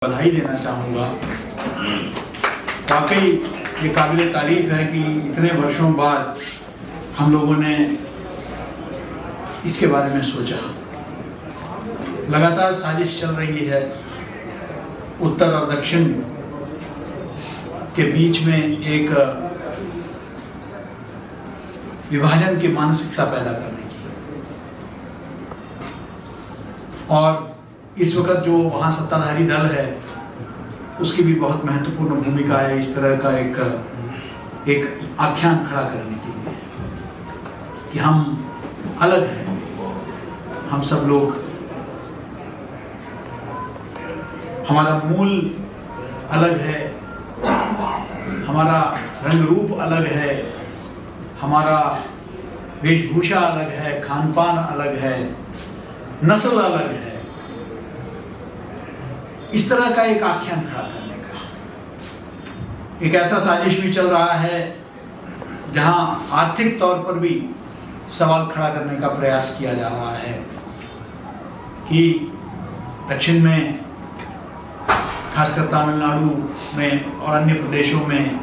बधाई देना चाहूँगा। वाकई ये काबिल तारीफ है कि इतने वर्षों बाद हम लोगों ने इसके बारे में सोचा। लगातार साजिश चल रही है उत्तर और दक्षिण के बीच में एक विभाजन की मानसिकता पैदा करने की, और इस वक्त जो वहाँ सत्ताधारी दल है उसकी भी बहुत महत्वपूर्ण भूमिका है इस तरह का एक आख्यान खड़ा करने के लिए कि हम अलग हैं, हम सब लोग, हमारा मूल अलग है, हमारा रंग रूप अलग है, हमारा वेशभूषा अलग है, खान पान अलग है, नस्ल अलग है। इस तरह का एक आख्यान खड़ा करने का एक ऐसा साजिश भी चल रहा है जहां आर्थिक तौर पर भी सवाल खड़ा करने का प्रयास किया जा रहा है कि दक्षिण में, खासकर तमिलनाडु में और अन्य प्रदेशों में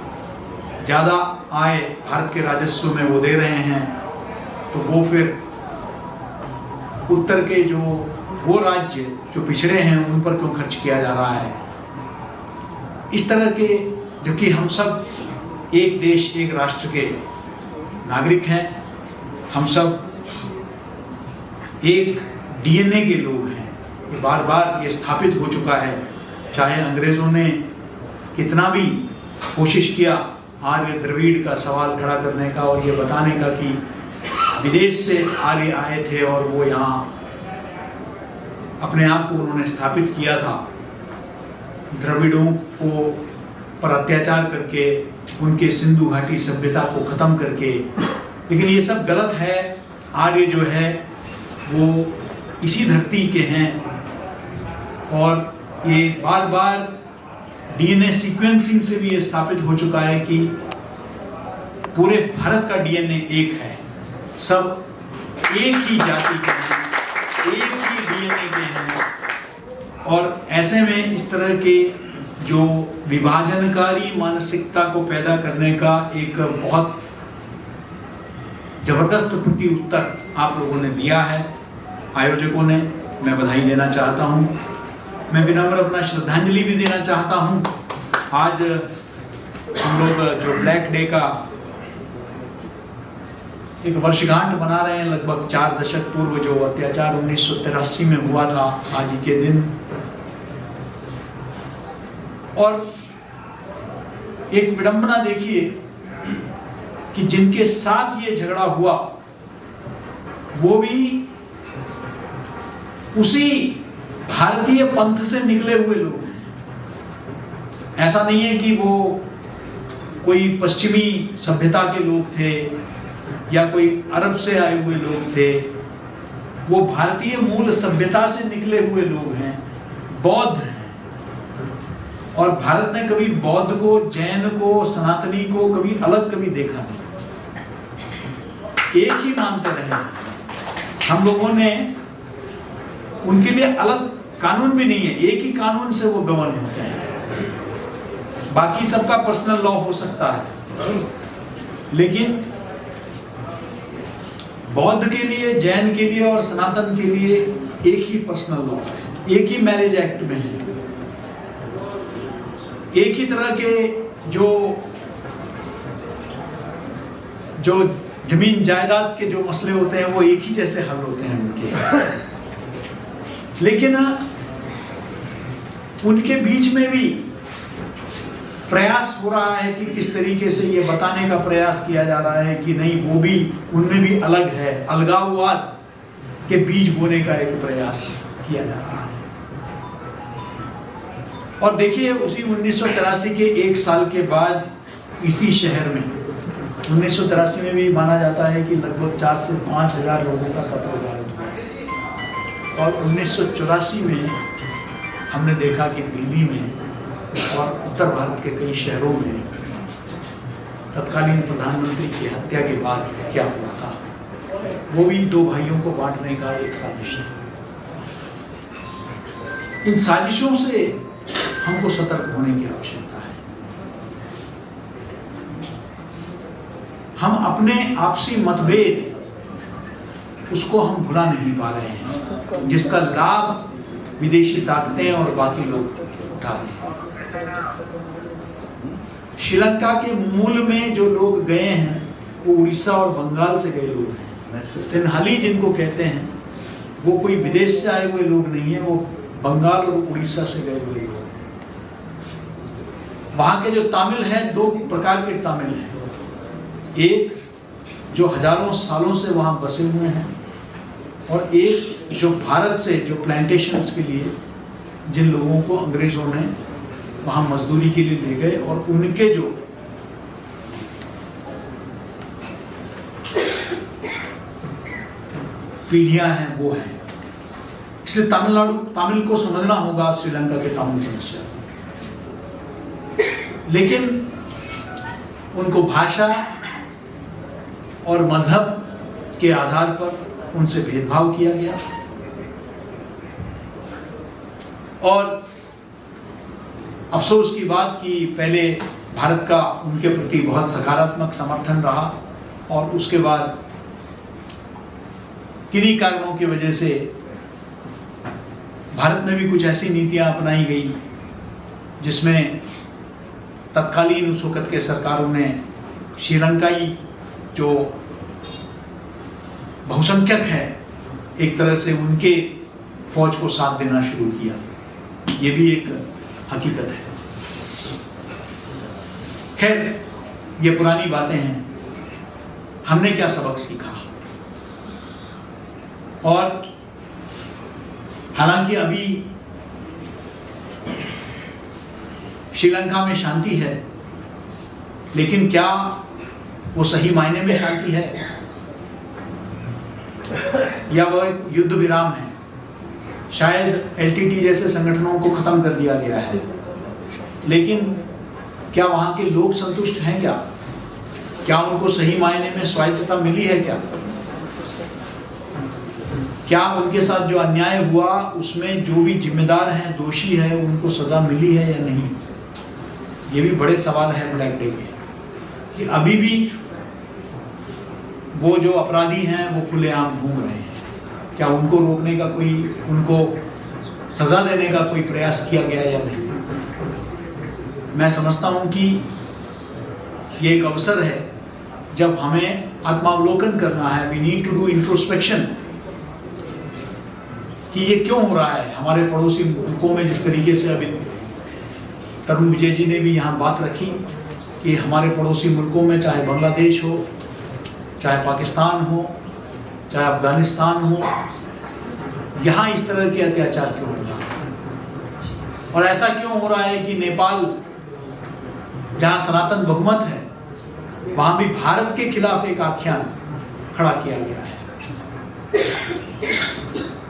ज़्यादा आय भारत के राजस्व में वो दे रहे हैं, तो वो फिर उत्तर के वो राज्य जो पिछड़े हैं उन पर क्यों खर्च किया जा रहा है। इस तरह के, जबकि हम सब एक देश एक राष्ट्र के नागरिक हैं, हम सब एक डीएनए के लोग हैं, ये बार बार ये स्थापित हो चुका है। चाहे अंग्रेज़ों ने कितना भी कोशिश किया आर्य द्रविड़ का सवाल खड़ा करने का और ये बताने का कि विदेश से आर्य आए थे और वो यहाँ अपने आप को उन्होंने स्थापित किया था, द्रविड़ों को पर अत्याचार करके, उनके सिंधु घाटी सभ्यता को ख़त्म करके, लेकिन ये सब गलत है। आर्य जो है वो इसी धरती के हैं और ये बार बार डीएनए सीक्वेंसिंग से भी ये स्थापित हो चुका है कि पूरे भारत का डीएनए एक है, सब एक ही जाति के हैं, एक ही डीएनए के हैं। और ऐसे में इस तरह के जो विभाजनकारी मानसिकता को पैदा करने का एक बहुत जबरदस्त प्रति उत्तर आप लोगों ने दिया है, आयोजकों ने, मैं बधाई देना चाहता हूं। मैं विनम्र अपना श्रद्धांजलि भी देना चाहता हूं। आज हम लोग जो ब्लैक डे का एक वर्षगांठ मना रहे हैं, लगभग 4 दशक पूर्व जो अत्याचार 1983 में हुआ था, आज ही के दिन। और एक विडंबना देखिए कि जिनके साथ ये झगड़ा हुआ वो भी उसी भारतीय पंथ से निकले हुए लोग हैं। ऐसा नहीं है कि वो कोई पश्चिमी सभ्यता के लोग थे या कोई अरब से आए हुए लोग थे, वो भारतीय मूल सभ्यता से निकले हुए लोग हैं, बौद्ध हैं। और भारत ने कभी बौद्ध को, जैन को, सनातनी को कभी अलग कभी देखा नहीं, एक ही मानते रहे। हम लोगों ने उनके लिए अलग कानून भी नहीं है, एक ही कानून से वो गवर्न होते हैं। बाकी सबका पर्सनल लॉ हो सकता है, लेकिन बौद्ध के लिए, जैन के लिए और सनातन के लिए एक ही पर्सनल लॉ है, एक ही मैरिज एक्ट में है, एक ही तरह के जो जमीन जायदाद के जो मसले होते हैं वो एक ही जैसे हल होते हैं उनके। लेकिन उनके बीच में भी प्रयास हो रहा है कि किस तरीके से ये बताने का प्रयास किया जा रहा है कि नहीं, वो भी, उनमें भी अलग है। अलगाववाद के बीज बोने का एक प्रयास किया जा रहा है। और देखिए, उसी 1983 के 1 साल के बाद इसी शहर में 1983 में भी माना जाता है कि लगभग 4 से 5 हजार लोगों का कत्ल हुआ। और 1984 में हमने देखा कि दिल्ली में और उत्तर भारत के कई शहरों में तत्कालीन प्रधानमंत्री की हत्या के बाद क्या हुआ था, वो भी 2 भाइयों को बांटने का एक साजिश है। इन साजिशों से हमको सतर्क होने की आवश्यकता है। हम अपने आपसी मतभेद उसको हम भुला नहीं पा रहे हैं, जिसका लाभ विदेशी ताकतें और बाकी लोग उठा रहे हैं। श्रीलंका के मूल में जो लोग गए हैं वो उड़ीसा और बंगाल से गए लोग हैं। सिन्हाली जिनको कहते हैं वो कोई विदेश से आए हुए लोग नहीं है, वो बंगाल और उड़ीसा से गए हुए लोग हैं। वहाँ के जो तमिल हैं, दो प्रकार के तमिल हैं। एक जो हजारों सालों से वहाँ बसे हुए हैं, और एक जो भारत से जो प्लांटेशंस के लिए जिन लोगों को अंग्रेजों ने वहाँ मजदूरी के लिए ले गए, और उनके जो पीढ़ियां हैं वो हैं। इसलिए तमिल को समझना होगा श्रीलंका के तमिल समस्या, लेकिन उनको भाषा और मजहब के आधार पर उनसे भेदभाव किया गया, और अफसोस की बात कि पहले भारत का उनके प्रति बहुत सकारात्मक समर्थन रहा, और उसके बाद किन्हीं कारणों की वजह से भारत में भी कुछ ऐसी नीतियां अपनाई गई जिसमें तत्कालीन उस वक़्त के सरकारों ने श्रीलंकाई जो बहुसंख्यक है एक तरह से उनके फौज को साथ देना शुरू किया। ये भी एक हकीकत है। खैर, ये पुरानी बातें हैं। हमने क्या सबक सीखा? और हालांकि अभी श्रीलंका में शांति है, लेकिन क्या वो सही मायने में शांति है, या वह युद्ध विराम है? शायद एलटीटी जैसे संगठनों को खत्म कर दिया गया है, लेकिन क्या वहाँ के लोग संतुष्ट हैं? क्या उनको सही मायने में स्वायत्तता मिली है? क्या उनके साथ जो अन्याय हुआ उसमें जो भी जिम्मेदार हैं, दोषी है, उनको सजा मिली है या नहीं? ये भी बड़े सवाल है ब्लैक डे के, कि अभी भी वो जो अपराधी हैं वो खुलेआम घूम रहे हैं। क्या उनको रोकने का कोई, उनको सजा देने का कोई प्रयास किया गया या नहीं? मैं समझता हूँ कि ये एक अवसर है जब हमें आत्मावलोकन करना है। We need to do introspection कि ये क्यों हो रहा है हमारे पड़ोसी मुल्कों में। जिस तरीके से अभी तरुण विजय जी ने भी यहाँ बात रखी कि हमारे पड़ोसी मुल्कों में, चाहे बांग्लादेश हो, चाहे पाकिस्तान हो, चाहे अफगानिस्तान हो, यहाँ इस तरह के अत्याचार क्यों हो रहा है? और ऐसा क्यों हो रहा है कि नेपाल, जहाँ सनातन बहुमत है, वहाँ भी भारत के खिलाफ एक आख्यान खड़ा किया गया है।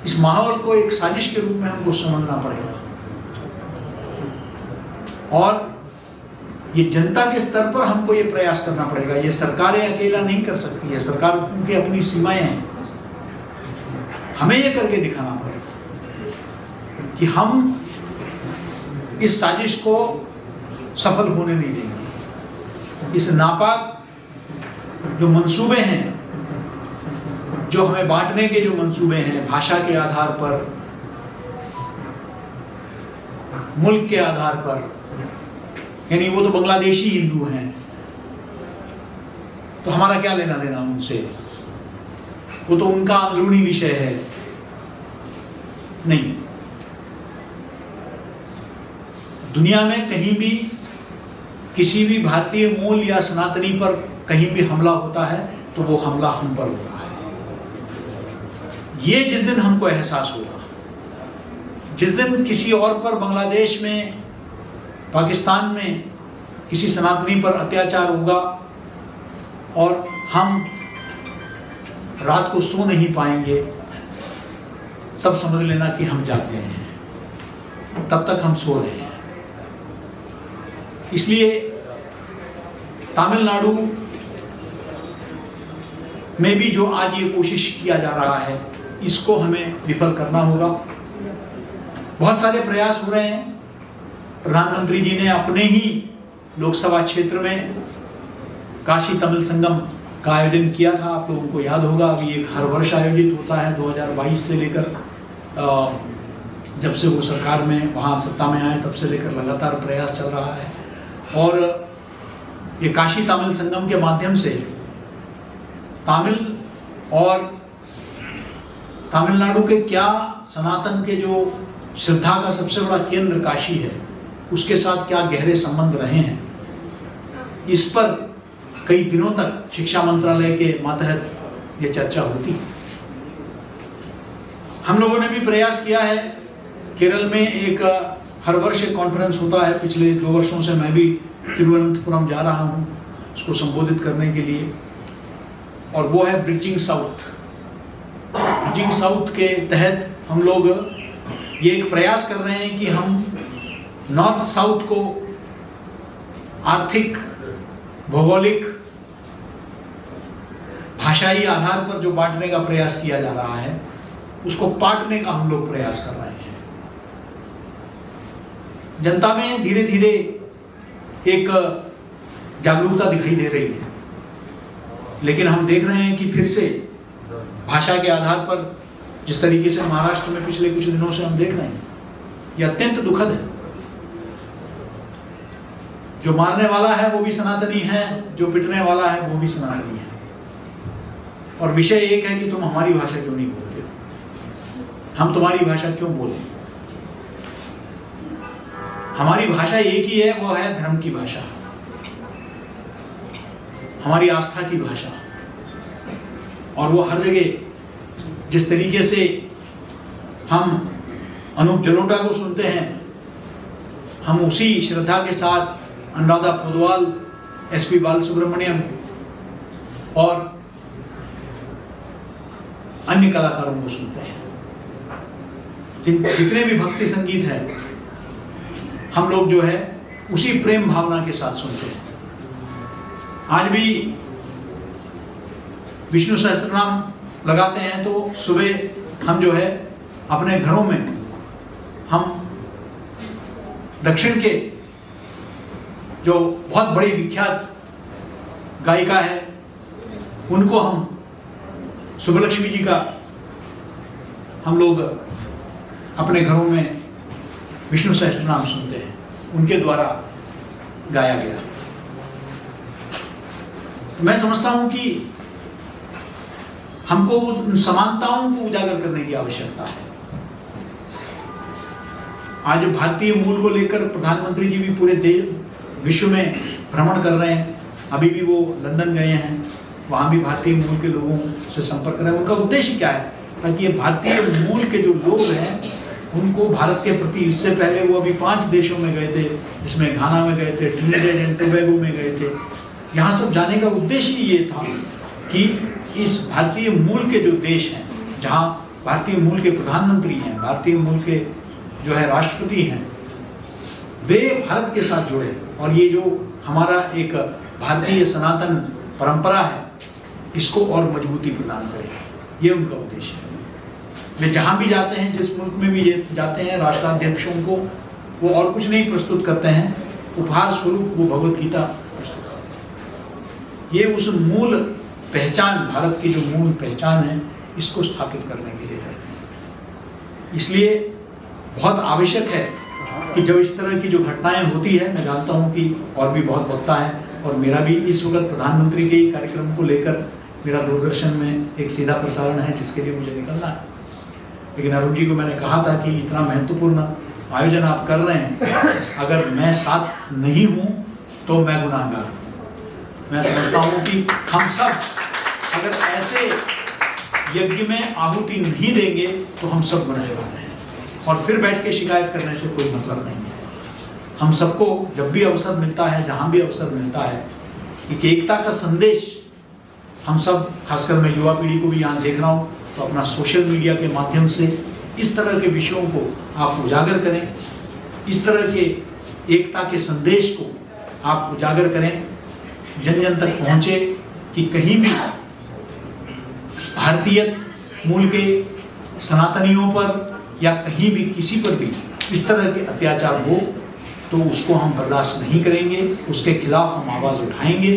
इस माहौल को एक साजिश के रूप में हमको समझना पड़ेगा, और ये जनता के स्तर पर हमको ये प्रयास करना पड़ेगा। ये सरकारें अकेला नहीं कर सकती है, सरकार की अपनी सीमाएं हैं। हमें ये करके दिखाना पड़ेगा कि हम इस साजिश को सफल होने नहीं देंगे। इस नापाक जो मंसूबे हैं, जो हमें बांटने के जो मंसूबे हैं, भाषा के आधार पर, मुल्क के आधार पर, यानी वो तो बांग्लादेशी हिंदू हैं, तो हमारा क्या लेना देना उनसे? वो तो उनका अंदरूनी विषय है। नहीं, दुनिया में कहीं भी किसी भी भारतीय मूल या सनातनी पर कहीं भी हमला होता है तो वो हमला हम पर हो रहा है। ये जिस दिन हमको एहसास होगा, जिस दिन किसी और पर, बांग्लादेश में, पाकिस्तान में किसी सनातनी पर अत्याचार होगा और हम रात को सो नहीं पाएंगे, तब समझ लेना कि हम जाग गए हैं। तब तक हम सो रहे हैं। इसलिए तमिलनाडु में भी जो आज ये कोशिश किया जा रहा है, इसको हमें विफल करना होगा। बहुत सारे प्रयास हो रहे हैं, प्रधानमंत्री जी ने अपने ही लोकसभा क्षेत्र में काशी तमिल संगम का आयोजन किया था। आप लोगों को याद होगा, अभी एक हर वर्ष आयोजित होता है 2022 से लेकर जब से वो सरकार में वहाँ सत्ता में आए तब से लेकर लगातार प्रयास चल रहा है। और ये काशी तमिल संगम के माध्यम से तमिल और तमिलनाडु के क्या सनातन के जो श्रद्धा का सबसे बड़ा केंद्र काशी है उसके साथ क्या गहरे संबंध रहे हैं, इस पर कई दिनों तक शिक्षा मंत्रालय के मातहत ये चर्चा होती है। हम लोगों ने भी प्रयास किया है। केरल में एक हर वर्ष एक कॉन्फ्रेंस होता है, पिछले 2 वर्षों से मैं भी तिरुवनंतपुरम जा रहा हूँ उसको संबोधित करने के लिए, और वो है ब्रिजिंग साउथ। ब्रिजिंग साउथ के तहत हम लोग ये एक प्रयास कर रहे हैं कि हम नॉर्थ साउथ को आर्थिक, भौगोलिक, भाषाई आधार पर जो बांटने का प्रयास किया जा रहा है उसको पाटने का हम लोग प्रयास कर रहे हैं। जनता में धीरे धीरे एक जागरूकता दिखाई दे रही है, लेकिन हम देख रहे हैं कि फिर से भाषा के आधार पर जिस तरीके से महाराष्ट्र में पिछले कुछ दिनों से हम देख रहे हैं, यह अत्यंत दुखद है। जो मारने वाला है वो भी सनातनी है, जो पिटने वाला है वो भी सनातनी है। और विषय एक है कि तुम हमारी भाषा क्यों नहीं बोलते हो, हम तुम्हारी भाषा क्यों बोलें। हमारी भाषा एक ही है, वो है धर्म की भाषा, हमारी आस्था की भाषा। और वो हर जगह जिस तरीके से हम अनूप जलोटा को सुनते हैं, हम उसी श्रद्धा के साथ अनुराधा पौडवाल, एसपी बालसुब्रमण्यम और अन्य कलाकारों को सुनते हैं। जितने भी भक्ति संगीत है हम लोग जो है उसी प्रेम भावना के साथ सुनते हैं। आज भी विष्णु सहस्त्रनाम लगाते हैं तो सुबह हम जो है अपने घरों में हम दक्षिण के जो बहुत बड़ी विख्यात गायिका है उनको हम सुब्बलक्ष्मी जी का हम लोग अपने घरों में विष्णु सहस्त्रनाम सुनते हैं, उनके द्वारा गाया गया। मैं समझता हूं कि हमको उन समानताओं को उजागर करने की आवश्यकता है। आज भारतीय मूल को लेकर प्रधानमंत्री जी भी पूरे विश्व में भ्रमण कर रहे हैं। अभी भी वो लंदन गए हैं, वहाँ भी भारतीय मूल के लोगों से संपर्क कर रहे हैं। उनका उद्देश्य क्या है, ताकि ये भारतीय मूल के जो लोग हैं उनको भारत के प्रति, इससे पहले वो अभी 5 देशों में गए थे, जिसमें घाना में गए थे, ट्रिनिडेड एंड टोबैगो में गए थे। यहाँ सब जाने का उद्देश्य ये था कि इस भारतीय मूल के जो देश हैं, जहाँ भारतीय मूल के प्रधानमंत्री हैं, भारतीय मूल के जो है राष्ट्रपति हैं, वे भारत के साथ जुड़े और ये जो हमारा एक भारतीय सनातन परंपरा है इसको और मजबूती प्रदान करें। ये उनका उद्देश्य है। वे जहाँ भी जाते हैं, जिस मुल्क में भी जाते हैं, राष्ट्राध्यक्षों को वो और कुछ नहीं प्रस्तुत करते हैं, उपहार स्वरूप वो भगवत गीता प्रस्तुत करते हैं। ये उस मूल पहचान, भारत की जो मूल पहचान है, इसको स्थापित करने के लिए करते हैं। इसलिए बहुत आवश्यक है कि जब इस तरह की जो घटनाएं होती है, मैं जानता हूँ कि और भी बहुत वक्ता है और मेरा भी इस वक्त प्रधानमंत्री के ही कार्यक्रम को लेकर मेरा दूरदर्शन में एक सीधा प्रसारण है जिसके लिए मुझे निकलना है। लेकिन अरुण जी को मैंने कहा था कि इतना महत्वपूर्ण आयोजन आप कर रहे हैं, अगर मैं साथ नहीं हूँ तो मैं गुनाहगार हूँ। मैं समझता हूँ कि हम सब अगर ऐसे यज्ञ में आहुति नहीं देंगे तो हम सब गुनाहगार हैं, और फिर बैठ के शिकायत करने से कोई मतलब नहीं है। हम सबको जब भी अवसर मिलता है, जहाँ भी अवसर मिलता है, एक एकता का संदेश हम सब, खासकर मैं युवा पीढ़ी को भी यहाँ देख रहा हूँ, तो अपना सोशल मीडिया के माध्यम से इस तरह के विषयों को आप उजागर करें, इस तरह के एकता के संदेश को आप उजागर करें, जन जन तक पहुँचे कि कहीं भी भारतीय मूल के सनातनियों पर या कहीं भी किसी पर भी इस तरह के अत्याचार हो तो उसको हम बर्दाश्त नहीं करेंगे, उसके खिलाफ हम आवाज़ उठाएंगे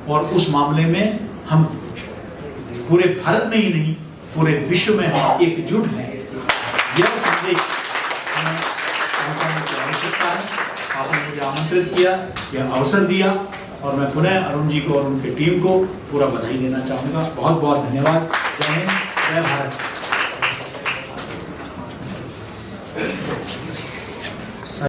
और उस मामले में हम पूरे भारत में ही नहीं पूरे विश्व में हम एकजुट हैं। यह संदेश हमें पहुंचाने की आवश्यकता है। आपने मुझे आमंत्रित किया, यह अवसर दिया और मैं पुनः अरुण जी को और उनकी टीम को पूरा बधाई देना चाहूँगा। बहुत बहुत धन्यवाद। जय हिंद, जय भारत।